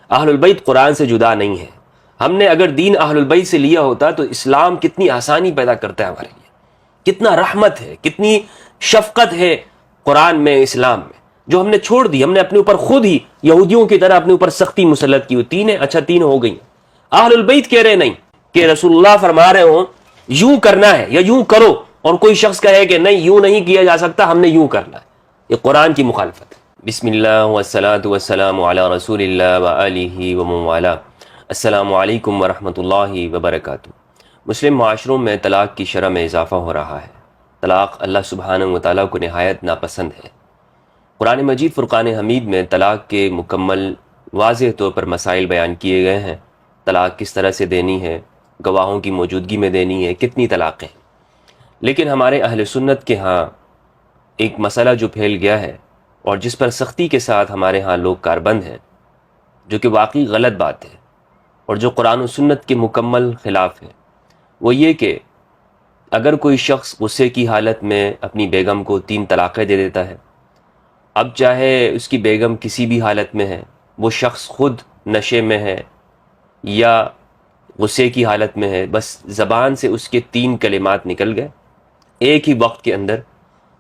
اہل البیت قرآن سے جدا نہیں ہے. ہم نے اگر دین اہل البیت سے لیا ہوتا تو اسلام کتنی آسانی پیدا کرتا ہے ہمارے لیے، کتنا رحمت ہے، کتنی شفقت ہے قرآن میں، اسلام میں، جو ہم نے چھوڑ دی. ہم نے اپنے اوپر خود ہی یہودیوں کی طرح اپنے اوپر سختی مسلط کی ہوئی. تین ہے، اچھا تین ہو گئی. اہل البیت کہہ رہے نہیں کہ رسول اللہ فرما رہے ہوں یوں کرنا ہے یا یوں کرو، اور کوئی شخص کہے کہ نہیں یوں نہیں کیا جا سکتا، ہم نے یوں کرنا ہے. یہ قرآن کی مخالفت ہے. بسم اللہ والصلاة والسلام علی رسول اللہ وآلہ ومن والاه. السلام علیکم ورحمۃ اللہ وبرکاتہ. مسلم معاشروں میں طلاق کی شرح میں اضافہ ہو رہا ہے. طلاق اللہ سبحانہ وتعالیٰ کو نہایت ناپسند ہے. قرآن مجید فرقان حمید میں طلاق کے مکمل واضح طور پر مسائل بیان کیے گئے ہیں. طلاق کس طرح سے دینی ہے، گواہوں کی موجودگی میں دینی ہے، کتنی طلاقیں. لیکن ہمارے اہل سنت کے ہاں ایک مسئلہ جو پھیل گیا ہے اور جس پر سختی کے ساتھ ہمارے ہاں لوگ کاربند ہیں، جو کہ واقعی غلط بات ہے اور جو قرآن و سنت کے مکمل خلاف ہے، وہ یہ کہ اگر کوئی شخص غصے کی حالت میں اپنی بیگم کو 3 طلاقیں دے دیتا ہے، اب چاہے اس کی بیگم کسی بھی حالت میں ہے، وہ شخص خود نشے میں ہے یا غصے کی حالت میں ہے، بس زبان سے اس کے 3 کلمات نکل گئے ایک ہی وقت کے اندر،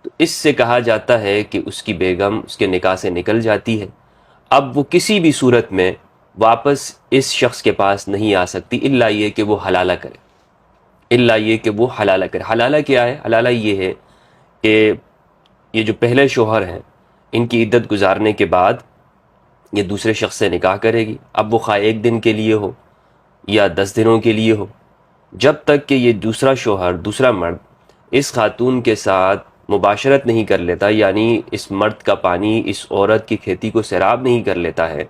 تو اس سے کہا جاتا ہے کہ اس کی بیگم اس کے نکاح سے نکل جاتی ہے. اب وہ کسی بھی صورت میں واپس اس شخص کے پاس نہیں آ سکتی الا یہ کہ وہ حلالہ کرے، الا یہ کہ وہ حلالہ کرے. حلالہ کیا ہے؟ حلالہ یہ ہے کہ یہ جو پہلے شوہر ہیں ان کی عدت گزارنے کے بعد یہ دوسرے شخص سے نکاح کرے گی. اب وہ خواہ 1 دن کے لیے ہو یا 10 دنوں کے لیے ہو، جب تک کہ یہ دوسرا شوہر، دوسرا مرد اس خاتون کے ساتھ مباشرت نہیں کر لیتا، یعنی اس مرد کا پانی اس عورت کی کھیتی کو سیراب نہیں کر لیتا ہے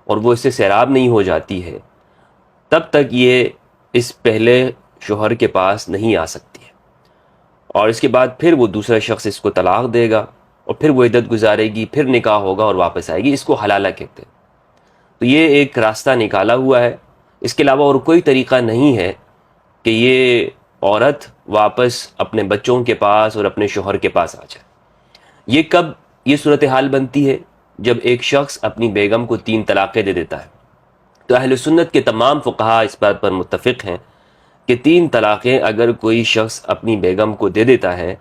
اور وہ اس سے سیراب نہیں ہو جاتی ہے، تب تک یہ اس پہلے شوہر کے پاس نہیں آ سکتی ہے. اور اس کے بعد پھر وہ دوسرا شخص اس کو طلاق دے گا اور پھر وہ عدت گزارے گی، پھر نکاح ہوگا اور واپس آئے گی. اس کو حلالہ کہتے ہیں. تو یہ ایک راستہ نکالا ہوا ہے. اس کے علاوہ اور کوئی طریقہ نہیں ہے کہ یہ عورت واپس اپنے بچوں کے پاس اور اپنے شوہر کے پاس آ جائے. یہ کب یہ صورتحال بنتی ہے؟ جب ایک شخص اپنی بیگم کو 3 طلاقیں دے دیتا ہے. تو اہل سنت کے تمام فقہا اس بات پر متفق ہیں کہ 3 طلاقیں اگر کوئی شخص اپنی بیگم کو دے دیتا ہے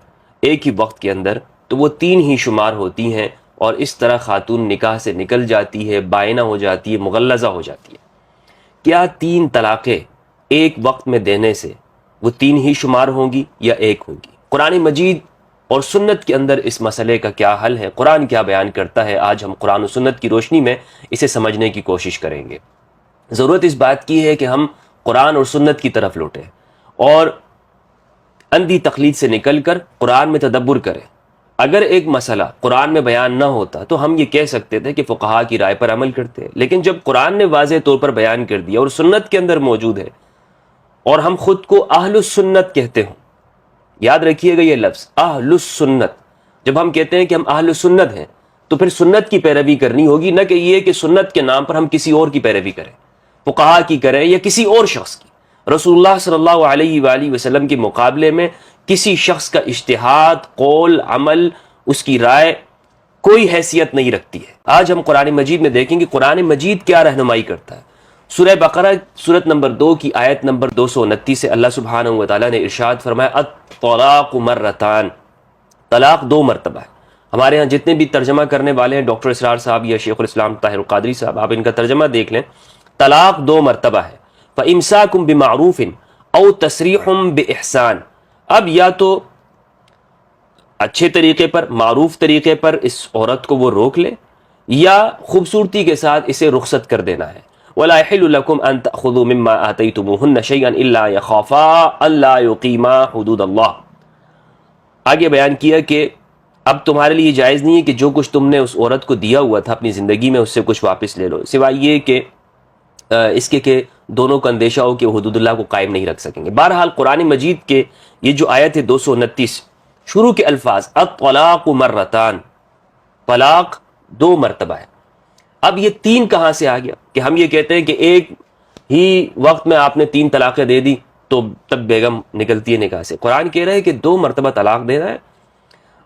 ایک ہی وقت کے اندر تو وہ 3 ہی شمار ہوتی ہیں، اور اس طرح خاتون نکاح سے نکل جاتی ہے، بائنہ ہو جاتی ہے، مغلظہ ہو جاتی ہے. کیا 3 طلاقیں ایک وقت میں دینے سے وہ 3 ہی شمار ہوں گی یا 1 ہوگی؟ قرآن مجید اور سنت کے اندر اس مسئلے کا کیا حل ہے، قرآن کیا بیان کرتا ہے، آج ہم قرآن و سنت کی روشنی میں اسے سمجھنے کی کوشش کریں گے. ضرورت اس بات کی ہے کہ ہم قرآن اور سنت کی طرف لوٹیں اور اندھی تقلید سے نکل کر قرآن میں تدبر کریں. اگر ایک مسئلہ قرآن میں بیان نہ ہوتا تو ہم یہ کہہ سکتے تھے کہ فقہا کی رائے پر عمل کرتے ہیں، لیکن جب قرآن نے واضح طور پر بیان کر دیا اور سنت کے اندر موجود ہے اور ہم خود کو اہل السنت کہتے ہوں، یاد رکھیے گا یہ لفظ اہل السنت، جب ہم کہتے ہیں کہ ہم اہل السنت ہیں تو پھر سنت کی پیروی کرنی ہوگی، نہ کہ یہ کہ سنت کے نام پر ہم کسی اور کی پیروی کریں، فقہا کی کریں یا کسی اور شخص کی. رسول اللہ صلی اللہ علیہ وآلہ وسلم کے مقابلے میں کسی شخص کا اجتہاد، قول، عمل، اس کی رائے کوئی حیثیت نہیں رکھتی ہے. آج ہم قرآن مجید میں دیکھیں کہ قرآن مجید کیا رہنمائی کرتا ہے. سورہ بقرہ سورت نمبر 2 کی آیت نمبر 229 سے اللہ سبحانہ و تعالیٰ نے ارشاد فرمایا الطلاق مرتان، طلاق 2 مرتبہ ہے. ہمارے ہاں جتنے بھی ترجمہ کرنے والے ہیں، ڈاکٹر اسرار صاحب یا شیخ الاسلام طاہر القادری صاحب، آپ ان کا ترجمہ دیکھ لیں. طلاق 2 مرتبہ ہے. فَإِمْسَاكُمْ بِمَعْرُوفٍ أَوْ تَسْرِيحٌ بِإِحْسَانٍ. اب یا تو اچھے طریقے پر، معروف طریقے پر اس عورت کو وہ روک لے، یا خوبصورتی کے ساتھ اسے رخصت کر دینا ہے. وَلَا يَحِلُّ لَكُمْ أَن تَأْخُذُوا مِمَّا آتَيْتُمُوهُنَّ شَيْئًا إِلَّا يَخَافَا أَلَّا يُقِيمَا حُدُودَ اللَّهِ. آگے بیان کیا کہ اب تمہارے لیے جائز نہیں ہے کہ جو کچھ تم نے اس عورت کو دیا ہوا تھا اپنی زندگی میں اس سے کچھ واپس لے لو، سوائے یہ کہ اس کے کہ دونوں کو اندیشہ ہو کہ وہ حدود اللہ کو قائم نہیں رکھ سکیں گے. بہرحال قرآن مجید کے یہ جو آیت ہے 229، شروع کے الفاظ الطلاق مرتان، طلاق 2 مرتبہ ہے. اب یہ 3 کہاں سے آ گیا کہ ہم یہ کہتے ہیں کہ ایک ہی وقت میں آپ نے 3 طلاقیں دے دی تو تب بیگم نکلتی ہے نکاح سے؟ قرآن کہہ رہا ہے کہ 2 مرتبہ طلاق دینا ہے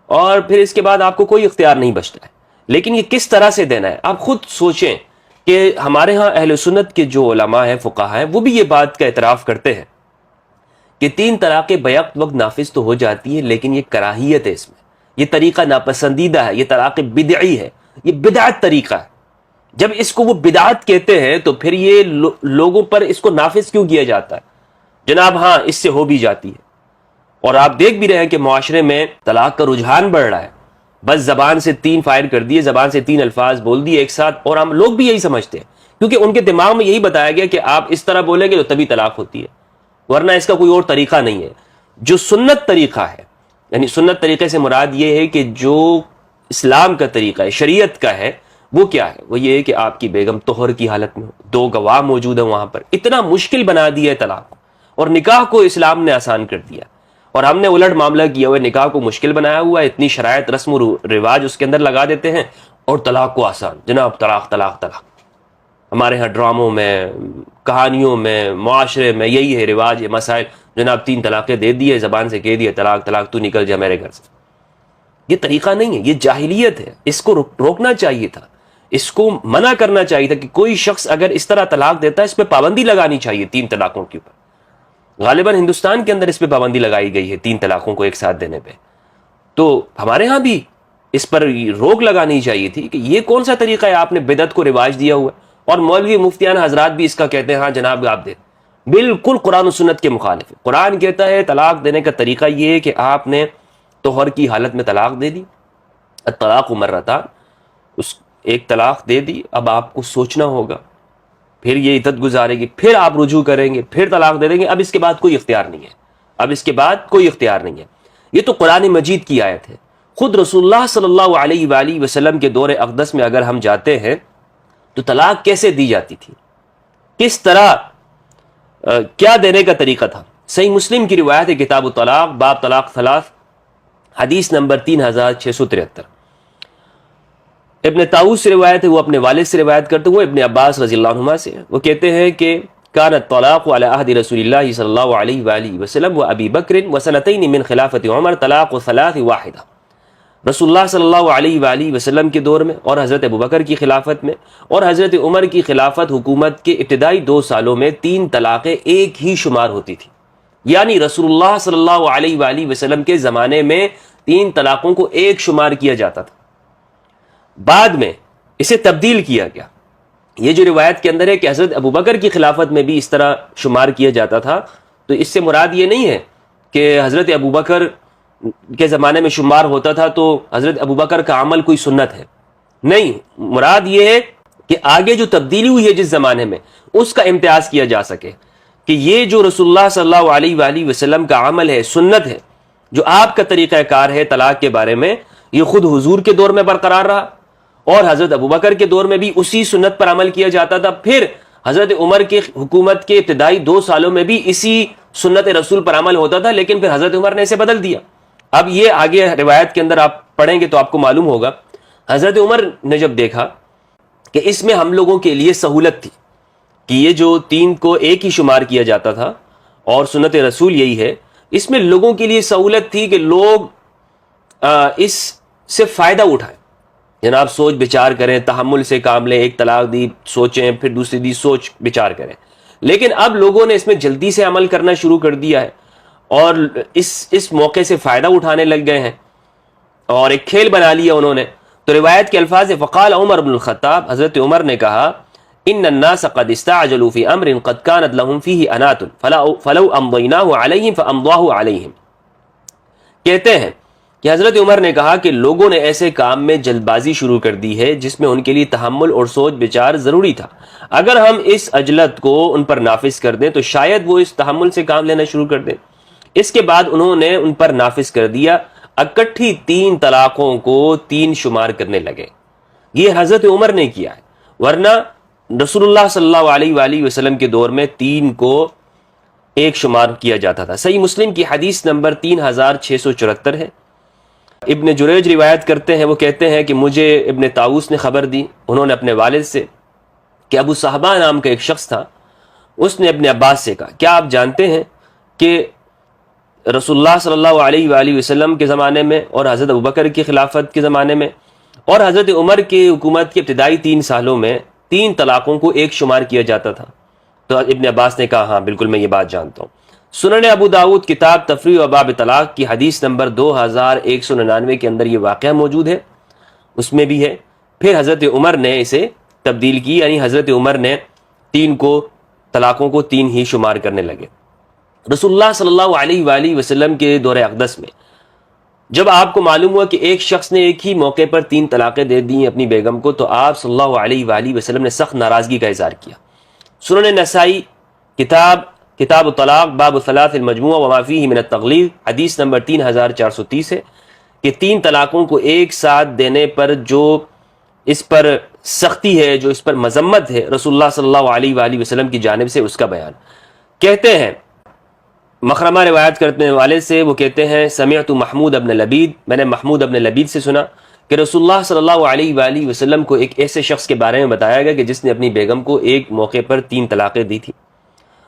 اور پھر اس کے بعد آپ کو کوئی اختیار نہیں بچتا ہے. لیکن یہ کس طرح سے دینا ہے آپ خود سوچیں کہ ہمارے ہاں اہل سنت کے جو علماء ہیں، فقہاء ہیں، وہ بھی یہ بات کا اعتراف کرتے ہیں کہ 3 طلاقیں بیک وقت نافذ تو ہو جاتی ہیں، لیکن یہ کراہیت ہے، اس میں یہ طریقہ ناپسندیدہ ہے، یہ طلاق بدعی ہے، یہ بدعت طریقہ ہے۔ جب اس کو وہ بدعت کہتے ہیں تو پھر یہ لوگوں پر اس کو نافذ کیوں کیا جاتا ہے؟ جناب ہاں، اس سے ہو بھی جاتی ہے، اور آپ دیکھ بھی رہے ہیں کہ معاشرے میں طلاق کا رجحان بڑھ رہا ہے۔ بس زبان سے 3 فائر کر دیے، زبان سے 3 الفاظ بول دیے ایک ساتھ، اور ہم لوگ بھی یہی سمجھتے ہیں، کیونکہ ان کے دماغ میں یہی بتایا گیا کہ آپ اس طرح بولیں گے تو تبھی طلاق ہوتی ہے، ورنہ اس کا کوئی اور طریقہ نہیں ہے۔ جو سنت طریقہ ہے، یعنی سنت طریقے سے مراد یہ ہے کہ جو اسلام کا طریقہ ہے، شریعت کا ہے، وہ کیا ہے؟ وہ یہ ہے کہ آپ کی بیگم طہر کی حالت میں ہو، 2 گواہ موجود ہیں وہاں پر۔ اتنا مشکل بنا دیا ہے طلاق کو، اور نکاح کو اسلام نے آسان کر دیا، اور ہم نے الٹ معاملہ کیا ہوا ہے، نکاح کو مشکل بنایا ہوا ہے، اتنی شرائط رسم و رواج اس کے اندر لگا دیتے ہیں، اور طلاق کو آسان، جناب طلاق طلاق طلاق۔ ہمارے ہاں ڈراموں میں، کہانیوں میں، معاشرے میں یہی ہے رواج، یہ مسائل، جناب 3 طلاقیں دے دیے، زبان سے کہہ دیے طلاق طلاق، تو نکل جا میرے گھر سے۔ یہ طریقہ نہیں ہے، یہ جاہلیت ہے، اس کو روکنا چاہیے تھا، اس کو منع کرنا چاہیے تھا کہ کوئی شخص اگر اس طرح طلاق دیتا ہے، اس پہ پابندی لگانی چاہیے 3 طلاقوں کے اوپر۔ غالباً ہندوستان کے اندر اس پہ پابندی لگائی گئی ہے 3 طلاقوں کو ایک ساتھ دینے پہ، تو ہمارے ہاں بھی اس پر روک لگانی چاہیے تھی کہ یہ کون سا طریقہ ہے، آپ نے بدعت کو رواج دیا ہوا ہے۔ اور مولوی مفتیان حضرات بھی اس کا کہتے ہیں، ہاں جناب آپ دے، بالکل قرآن و سنت کے مخالف ہے۔ قرآن کہتا ہے طلاق دینے کا طریقہ یہ ہے کہ آپ نے طہر کی حالت میں طلاق دے دی، الطلاق مرتان، اس ایک طلاق دے دی، اب آپ کو سوچنا ہوگا، پھر یہ عدت گزارے گی، پھر آپ رجوع کریں گے، پھر طلاق دے دیں گے، اب اس کے بعد کوئی اختیار نہیں ہے، اب اس کے بعد کوئی اختیار نہیں ہے۔ یہ تو قرآن مجید کی آیت ہے۔ خود رسول اللہ صلی اللہ علیہ وآلہ وسلم کے دور اقدس میں اگر ہم جاتے ہیں تو طلاق کیسے دی جاتی تھی، کس طرح، کیا دینے کا طریقہ تھا؟ صحیح مسلم کی روایت ہے، کتاب الطلاق، باب طلاق ثلاث، حدیث نمبر 3673۔ ابن طاؤس سے روایت ہے، وہ اپنے والد سے روایت کرتے ہوئے ابن عباس رضی اللہ عنہما سے، وہ کہتے ہیں کہ کان الطلاق علی عہد رسول اللہ صلی اللہ علیہ وآلہ وسلم و ابی بکر و سنتین من خلافت عمر طلاق ثلاث واحدہ۔ رسول اللہ صلی اللہ علیہ وآلہ وسلم کے دور میں، اور حضرت ابوبکر کی خلافت میں، اور حضرت عمر کی خلافت حکومت کے ابتدائی 2 سالوں میں 3 طلاقیں ایک ہی شمار ہوتی تھی۔ یعنی رسول اللہ صلی اللہ علیہ وآلہ وسلم کے زمانے میں 3 طلاقوں کو ایک شمار کیا جاتا تھا، بعد میں اسے تبدیل کیا گیا۔ یہ جو روایت کے اندر ہے کہ حضرت ابوبکر کی خلافت میں بھی اس طرح شمار کیا جاتا تھا، تو اس سے مراد یہ نہیں ہے کہ حضرت ابوبکر کے زمانے میں شمار ہوتا تھا تو حضرت ابوبکر کا عمل کوئی سنت ہے، نہیں، مراد یہ ہے کہ آگے جو تبدیلی ہوئی ہے جس زمانے میں، اس کا امتیاز کیا جا سکے کہ یہ جو رسول اللہ صلی اللہ علیہ وآلہ وسلم کا عمل ہے، سنت ہے، جو آپ کا طریقہ کار ہے طلاق کے بارے میں، یہ خود حضور کے دور میں برقرار رہا، اور حضرت ابوبکر کے دور میں بھی اسی سنت پر عمل کیا جاتا تھا، پھر حضرت عمر کی حکومت کے ابتدائی 2 سالوں میں بھی اسی سنت رسول پر عمل ہوتا تھا، لیکن پھر حضرت عمر نے اسے بدل دیا۔ اب یہ آگے روایت کے اندر آپ پڑھیں گے تو آپ کو معلوم ہوگا، حضرت عمر نے جب دیکھا کہ اس میں ہم لوگوں کے لیے سہولت تھی کہ یہ جو 3 کو ایک ہی شمار کیا جاتا تھا اور سنت رسول یہی ہے، اس میں لوگوں کے لیے سہولت تھی کہ لوگ اس سے فائدہ اٹھائیں، جناب سوچ بچار کریں، تحمل سے کام لیں، ایک طلاق دی سوچیں، پھر دوسری دی سوچ بچار کریں۔ لیکن اب لوگوں نے اس میں جلدی سے عمل کرنا شروع کر دیا ہے، اور اس موقع سے فائدہ اٹھانے لگ گئے ہیں، اور ایک کھیل بنا لیا انہوں نے۔ تو روایت کے الفاظ فقال عمر بن الخطاب، حضرت عمر نے کہا، ان الناس قد استعجلوا في امر قد كانت لهم فيه انات فلو امضيناه عليهم فامضاه عليهم۔ کہتے ہیں کہ حضرت عمر نے کہا کہ لوگوں نے ایسے کام میں جلد بازی شروع کر دی ہے جس میں ان کے لیے تحمل اور سوچ بچار ضروری تھا، اگر ہم اس عجلت کو ان پر نافذ کر دیں تو شاید وہ اس تحمل سے کام لینا شروع کر دیں۔ اس کے بعد انہوں نے ان پر نافذ کر دیا، اکٹھی 3 طلاقوں کو 3 شمار کرنے لگے۔ یہ حضرت عمر نے کیا ہے، ورنہ رسول اللہ صلی اللہ علیہ وآلہ وسلم کے دور میں 3 کو ایک شمار کیا جاتا تھا۔ صحیح مسلم کی حدیث نمبر 3674 ہے۔ ابن جریج روایت کرتے ہیں، وہ کہتے ہیں کہ مجھے ابن طاؤس نے خبر دی، انہوں نے اپنے والد سے، کہ ابو صحبہ نام کا ایک شخص تھا، اس نے ابن عباس سے کہا، کیا آپ جانتے ہیں کہ رسول اللہ صلی اللہ علیہ وآلہ وسلم کے زمانے میں اور حضرت ابوبکر کی خلافت کے زمانے میں اور حضرت عمر کی حکومت کے ابتدائی 3 سالوں میں 3 طلاقوں کو ایک شمار کیا جاتا تھا؟ تو ابن عباس نے کہا ہاں بالکل میں یہ بات جانتا ہوں۔ سنن ابو داؤد کتاب تفریح و باب طلاق کی حدیث نمبر 2199 کے اندر یہ واقعہ موجود ہے، اس میں بھی ہے۔ پھر حضرت عمر نے اسے تبدیل کی، یعنی حضرت عمر نے 3 طلاقوں کو 3 ہی شمار کرنے لگے۔ رسول اللہ صلی اللہ علیہ وآلہ وسلم کے دور اقدس میں جب آپ کو معلوم ہوا کہ ایک شخص نے ایک ہی موقع پر 3 طلاقیں دے دی اپنی بیگم کو، تو آپ صلی اللہ علیہ وآلہ وسلم نے سخت ناراضگی کا اظہار کیا۔ سنن نسائی کتاب الطلاق باب ثلاث المجموعہ وما فیہ من التغلیظ حدیث نمبر 3430 ہے کہ 3 طلاقوں کو ایک ساتھ دینے پر جو اس پر سختی ہے، جو اس پر مذمت ہے رسول اللہ صلی اللہ علیہ وآلہ وسلم کی جانب سے، اس کا بیان کہتے ہیں۔ مخرمہ روایت کرنے والے سے وہ کہتے ہیں سمعت محمود ابن لبید، میں نے محمود ابن لبید سے سنا کہ رسول اللہ صلی اللہ علیہ وآلہ وسلم کو ایک ایسے شخص کے بارے میں بتایا گیا کہ جس نے اپنی بیگم کو ایک موقع پر 3 طلاقیں دی تھی۔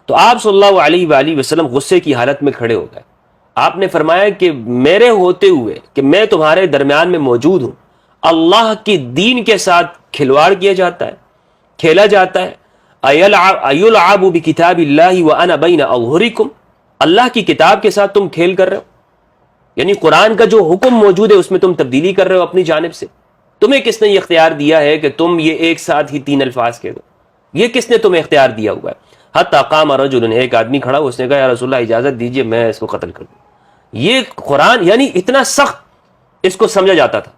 تو آپ صلی اللہ علیہ وآلہ وسلم غصے کی حالت میں کھڑے ہو گئے۔ آپ نے فرمایا کہ میرے ہوتے ہوئے کہ میں تمہارے درمیان میں موجود ہوں، اللہ کی دین کے ساتھ کھلواڑ کیا جاتا ہے، کھیلا جاتا ہے۔ ایلعب بکتاب اللہ وانا بین اظہرکم، اللہ کی کتاب کے ساتھ تم کھیل کر رہے ہو، یعنی قرآن کا جو حکم موجود ہے اس میں تم تبدیلی کر رہے ہو اپنی جانب سے۔ تمہیں کس نے یہ اختیار دیا ہے کہ تم یہ ایک ساتھ ہی 3 الفاظ کہہ دو؟ یہ کس نے تمہیں اختیار دیا ہوا ہے؟ حتیٰ قام رجل، ایک آدمی کھڑا، اس نے کہا یا رسول اللہ اجازت دیجئے میں اس کو قتل کر دوں۔ یہ قرآن یعنی اتنا سخت اس کو سمجھا جاتا تھا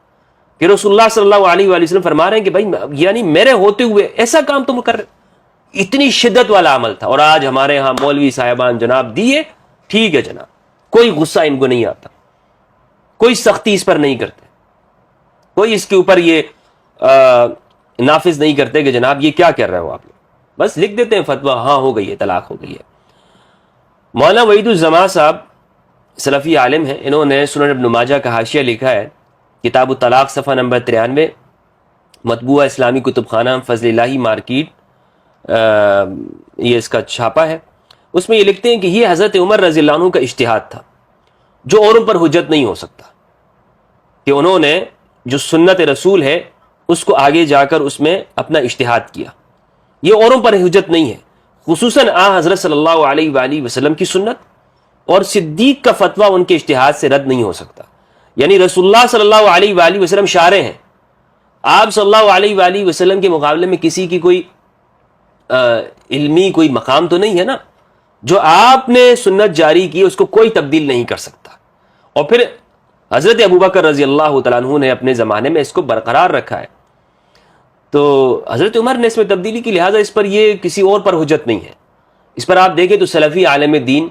کہ رسول اللہ صلی اللہ علیہ وآلہ وسلم فرما رہے ہیں کہ بھائی یعنی میرے ہوتے ہوئے ایسا کام تم کر رہے، اتنی شدت والا عمل تھا۔ اور آج ہمارے ہاں مولوی صاحبان جناب دیے، ٹھیک ہے جناب، کوئی غصہ ان کو نہیں آتا، کوئی سختی اس پر نہیں کرتے، کوئی اس کے اوپر یہ نافذ نہیں کرتے کہ جناب یہ کیا کر رہے ہو آپ لوگ، بس لکھ دیتے ہیں فتویٰ، ہاں ہو گئی ہے، طلاق ہو گئی ہے۔ مولانا وحید الزماں صاحب سلفی عالم ہیں، انہوں نے سنن ابن ماجہ کا حاشیہ لکھا ہے، کتاب الطلاق صفحہ نمبر 93، مطبوعہ اسلامی کتب خانہ فضل الہی مارکیٹ، یہ اس کا چھاپا ہے۔ اس میں یہ لکھتے ہیں کہ یہ حضرت عمر رضی اللہ عنہ کا اجتہاد تھا جو اوروں پر حجت نہیں ہو سکتا، کہ انہوں نے جو سنت رسول ہے اس کو آگے جا کر اس میں اپنا اجتہاد کیا، یہ اوروں پر حجت نہیں ہے، خصوصاً حضرت صلی اللہ علیہ وآلہ وسلم کی سنت اور صدیق کا فتویٰ ان کے اجتہاد سے رد نہیں ہو سکتا۔ یعنی رسول اللہ صلی اللہ علیہ وآلہ وسلم شارع ہیں، آپ صلی اللہ علیہ وآلہ وسلم کے مقابلے میں کسی کی کوئی علمی کوئی مقام تو نہیں ہے نا، جو آپ نے سنت جاری کی اس کو کوئی تبدیل نہیں کر سکتا۔ اور پھر حضرت ابوبکر رضی اللہ تعالیٰ عنہ نے اپنے زمانے میں اس کو برقرار رکھا ہے، تو حضرت عمر نے اس میں تبدیلی کی، لہٰذا اس پر یہ کسی اور پر حجت نہیں ہے۔ اس پر آپ دیکھیں تو سلفی عالم دین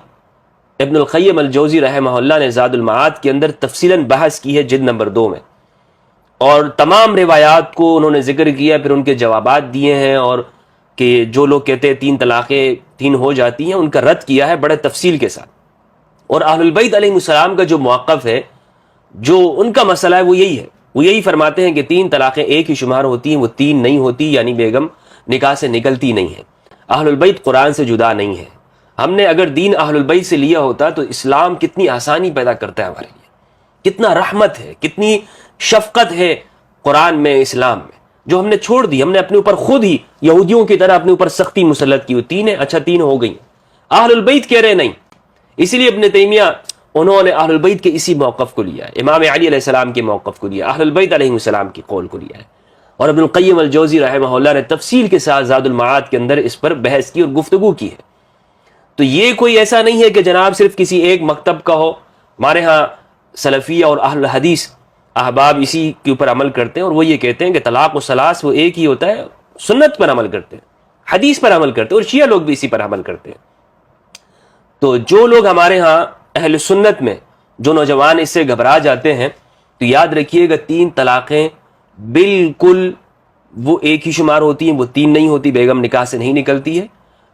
ابن القیم الجوزی رحمہ اللہ نے زاد المعاد کے اندر تفصیلاً بحث کی ہے جلد نمبر 2 میں، اور تمام روایات کو انہوں نے ذکر کیا، پھر ان کے جوابات دیے ہیں، اور کہ جو لوگ کہتے ہیں 3 طلاقیں 3 ہو جاتی ہیں ان کا رد کیا ہے بڑے تفصیل کے ساتھ۔ اور اہل البیت علیہ السلام کا جو موقف ہے، جو ان کا مسئلہ ہے، وہ یہی ہے، وہ یہی فرماتے ہیں کہ 3 طلاقیں ایک ہی شمار ہوتی ہیں، وہ 3 نہیں ہوتی، یعنی بیگم نکاح سے نکلتی نہیں ہے۔ اہل البیت قرآن سے جدا نہیں ہے۔ ہم نے اگر دین اہل البیت سے لیا ہوتا تو اسلام کتنی آسانی پیدا کرتا ہے ہمارے لیے، کتنا رحمت ہے، کتنی شفقت ہے قرآن میں، اسلام میں، جو ہم نے چھوڑ دی۔ ہم نے اپنے اوپر خود ہی یہودیوں کی طرح اپنے اوپر سختی مسلط کی، وہ 3 ہے، اچھا 3 ہو گئی۔ اہل البیت کہہ رہے نہیں، اسی لیے ابن تیمیہ انہوں نے اہل البیت کے اسی موقف کو لیا ہے، امام علی علیہ السلام کے موقف کو لیا، اہل البیت علیہ السلام کی قول کو لیا ہے۔ اور ابن القیم الجوزی رحمہ اللہ نے تفصیل کے ساتھ زاد المعاد کے اندر اس پر بحث کی اور گفتگو کی ہے۔ تو یہ کوئی ایسا نہیں ہے کہ جناب صرف کسی ایک مکتب کا ہو۔ ہمارے ہاں سلفیہ اور اہل حدیث احباب اسی کے اوپر عمل کرتے ہیں، اور وہ یہ کہتے ہیں کہ طلاق و ثلاث وہ ایک ہی ہوتا ہے، سنت پر عمل کرتے ہیں، حدیث پر عمل کرتے ہیں، اور شیعہ لوگ بھی اسی پر عمل کرتے ہیں۔ تو جو لوگ ہمارے ہاں اہل سنت میں جو نوجوان اس سے گھبرا جاتے ہیں، تو یاد رکھیے گا 3 طلاقیں بالکل وہ ایک ہی شمار ہوتی ہیں، وہ 3 نہیں ہوتی، بیگم نکاح سے نہیں نکلتی ہے،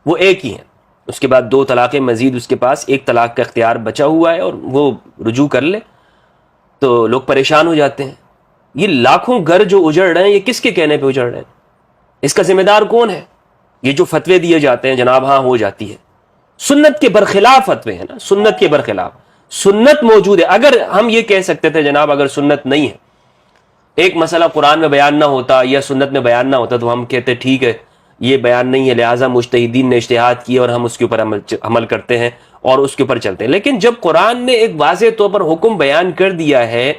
وہ ایک ہی ہیں۔ اس کے بعد 2 طلاقیں مزید اس کے پاس 1 طلاق کا اختیار بچا ہوا ہے، اور وہ رجوع کر لے، تو لوگ پریشان ہو جاتے ہیں۔ یہ لاکھوں گھر جو اجڑ رہے ہیں، یہ کس کے کہنے پہ اجڑ رہے ہیں؟ اس کا ذمہ دار کون ہے؟ یہ جو فتوے دیے جاتے ہیں جناب ہاں ہو جاتی ہے، سنت کے برخلاف فتوے ہیں نا، سنت کے برخلاف۔ سنت موجود ہے، اگر ہم یہ کہہ سکتے تھے جناب اگر سنت نہیں ہے ایک مسئلہ قرآن میں بیان نہ ہوتا یا سنت میں بیان نہ ہوتا تو ہم کہتے ٹھیک ہے یہ بیان نہیں ہے، لہٰذا مجتہدین نے اجتہاد کیا اور ہم اس کے اوپر عمل کرتے ہیں اور اس کے اوپر چلتے ہیں۔ لیکن جب قرآن نے ایک واضح طور پر حکم بیان کر دیا ہے،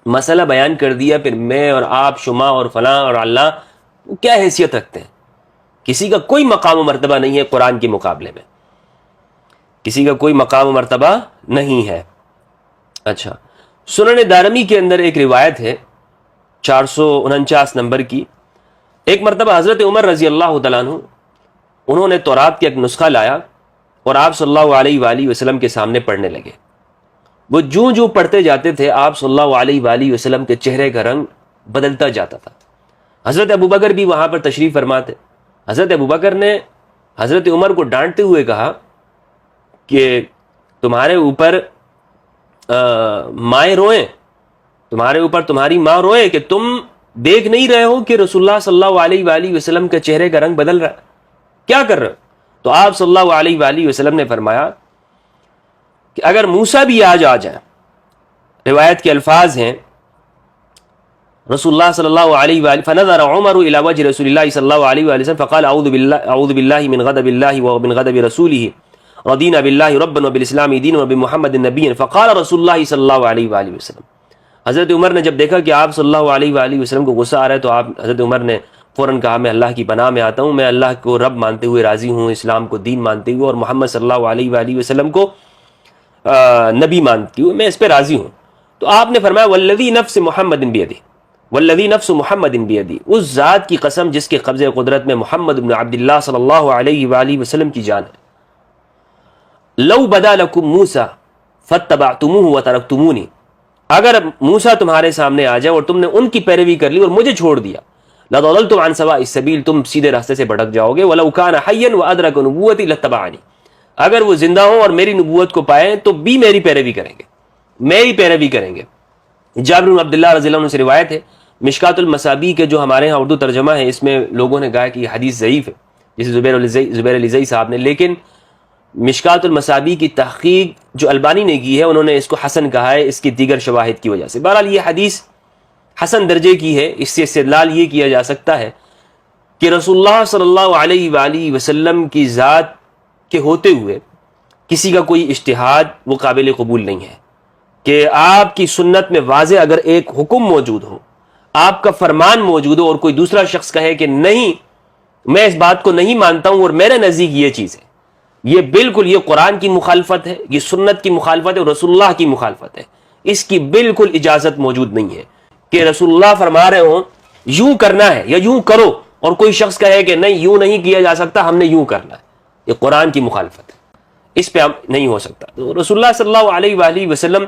مسئلہ بیان کر دیا، پھر میں اور آپ، شما اور فلاں اور اللہ کیا حیثیت رکھتے ہیں؟ کسی کا کوئی مقام و مرتبہ نہیں ہے قرآن کے مقابلے میں، کسی کا کوئی مقام و مرتبہ نہیں ہے۔ اچھا، سنن دارمی کے اندر ایک روایت ہے 449 نمبر کی، ایک مرتبہ حضرت عمر رضی اللہ تعالیٰ عنہ انہوں نے تورات کا ایک نسخہ لایا اور آپ صلی اللہ علیہ وآلہ وسلم کے سامنے پڑھنے لگے۔ وہ جو پڑھتے جاتے تھے آپ صلی اللہ علیہ وآلہ وسلم کے چہرے کا رنگ بدلتا جاتا تھا۔ حضرت ابوبکر بھی وہاں پر تشریف فرما تھے۔ حضرت ابوبکر نے حضرت عمر کو ڈانٹتے ہوئے کہا کہ تمہارے اوپر مائیں روئیں، تمہارے اوپر تمہاری ماں روئے کہ تم دیکھ نہیں رہے ہو کہ رسول اللہ صلی اللہ علیہ وآلہ وسلم کے چہرے کا رنگ بدل رہا ہے، کیا کر رہے ہو؟ تو آپ صلی اللہ علیہ وآلہ وسلم نے فرمایا کہ اگر موسیٰ بھی آج آ جائیں، روایت کے الفاظ ہیں رسول اللہ صلی اللہ علیہ وآلہ فنظر عمر الى وجه رسول اللہ صلی اللہ علیہ وآلہ وسلم فقال اعوذ باللہ من غضب اللہ ومن غضب رسولہ رضینا باللہ ربا وبالاسلام دینا وبمحمد نبیا فقال رسول اللہ صلی اللہ علیہ وآلہ وسلم۔ حضرت عمر نے جب دیکھا کہ آپ صلی اللہ علیہ وآلہ وسلم کو غصہ آ رہا ہے تو حضرت عمر نے فوراً کہا میں اللہ کی پناہ میں آتا ہوں، میں اللہ کو رب مانتے ہوئے راضی ہوں، اسلام کو دین مانتے ہوئے اور محمد صلی اللہ علیہ وآلہ وسلم کو نبی مانتی ہوئے میں اس پہ راضی ہوں۔ تو آپ نے فرمایا والذی نفس محمد بیدہ، والذی نفس محمد بیدہ، اس ذات کی قسم جس کے قبضے قدرت میں محمد بن عبداللہ صلی اللہ علیہ وآلہ وسلم کی جان ہے، لو بدا لکم موسیٰ فاتبعتموہ وترکتمونی، اگر موسیٰ تمہارے سامنے آ جائے اور تم نے ان کی پیروی کر لی اور مجھے چھوڑ دیا، لضللتم عن سواء السبیل، تم سیدھے راستے سے بھٹک جاؤ گے، ولو کان حیا وادرک نبوتی لاتبعنی، اگر وہ زندہ ہوں اور میری نبوت کو پائیں تو بھی میری پیروی کریں گے، میری پیروی کریں گے۔ جابر بن عبداللہ رضی اللہ عنہ سے روایت ہے، مشکات المصابیح کے جو ہمارے ہاں اردو ترجمہ ہے اس میں لوگوں نے کہا کہ یہ حدیث ضعیف ہے، جسے زبیر علیزئی صاحب نے، لیکن مشکات المصابیح کی تحقیق جو البانی نے کی ہے انہوں نے اس کو حسن کہا ہے اس کی دیگر شواہد کی وجہ سے۔ بہرحال یہ حدیث حسن درجے کی ہے، اس سے استدلال یہ کیا جا سکتا ہے کہ رسول اللہ صلی اللہ علیہ وآلہ وسلم کی ذات کے ہوتے ہوئے کسی کا کوئی اجتہاد وہ قابل قبول نہیں ہے، کہ آپ کی سنت میں واضح اگر ایک حکم موجود ہو، آپ کا فرمان موجود ہو اور کوئی دوسرا شخص کہے کہ نہیں میں اس بات کو نہیں مانتا ہوں اور میرے نزدیک یہ چیز ہے، یہ بالکل یہ قرآن کی مخالفت ہے، یہ سنت کی مخالفت ہے اور رسول اللہ کی مخالفت ہے، اس کی بالکل اجازت موجود نہیں ہے کہ رسول اللہ فرما رہے ہوں یوں کرنا ہے یا یوں کرو اور کوئی شخص کہے کہ نہیں یوں نہیں کیا جا سکتا، ہم نے یوں کرنا ہے، یہ قرآن کی مخالفت ہے، اس پہ نہیں ہو سکتا۔ تو رسول اللہ صلی اللہ علیہ وآلہ وسلم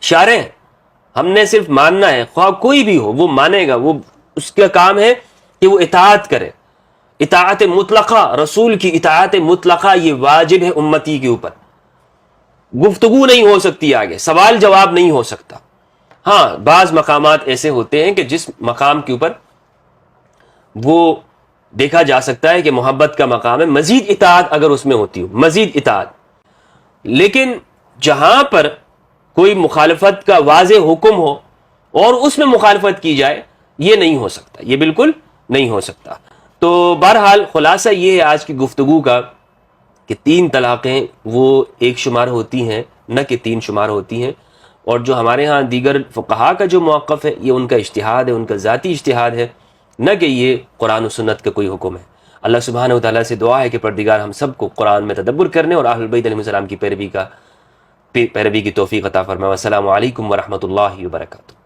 شارع ہیں، ہم نے صرف ماننا ہے، خواہ کوئی بھی ہو وہ مانے گا، وہ اس کا کام ہے کہ وہ اطاعت کرے، اطاعت مطلقہ، رسول کی اطاعت مطلقہ یہ واجب ہے امتی کے اوپر، گفتگو نہیں ہو سکتی، آگے سوال جواب نہیں ہو سکتا۔ ہاں بعض مقامات ایسے ہوتے ہیں کہ جس مقام کے اوپر وہ دیکھا جا سکتا ہے کہ محبت کا مقام ہے، مزید اطاعت اگر اس میں ہوتی ہو، مزید اطاعت، لیکن جہاں پر کوئی مخالفت کا واضح حکم ہو اور اس میں مخالفت کی جائے یہ نہیں ہو سکتا، یہ بالکل نہیں ہو سکتا۔ تو بہرحال خلاصہ یہ ہے آج کی گفتگو کا کہ 3 طلاقیں وہ ایک شمار ہوتی ہیں، نہ کہ 3 شمار ہوتی ہیں، اور جو ہمارے ہاں دیگر فقہا کا جو موقف ہے یہ ان کا اجتہاد ہے، ان کا ذاتی اجتہاد ہے، نہ کہ یہ قرآن و سنت کا کوئی حکم ہے۔ اللہ سبحانہ و تعالیٰ سے دعا ہے کہ پروردگار ہم سب کو قرآن میں تدبر کرنے اور اہل البیت علیہ السلام کی پیروی کی توفیق عطا فرمائے۔ السلام علیکم ورحمۃ اللہ وبرکاتہ۔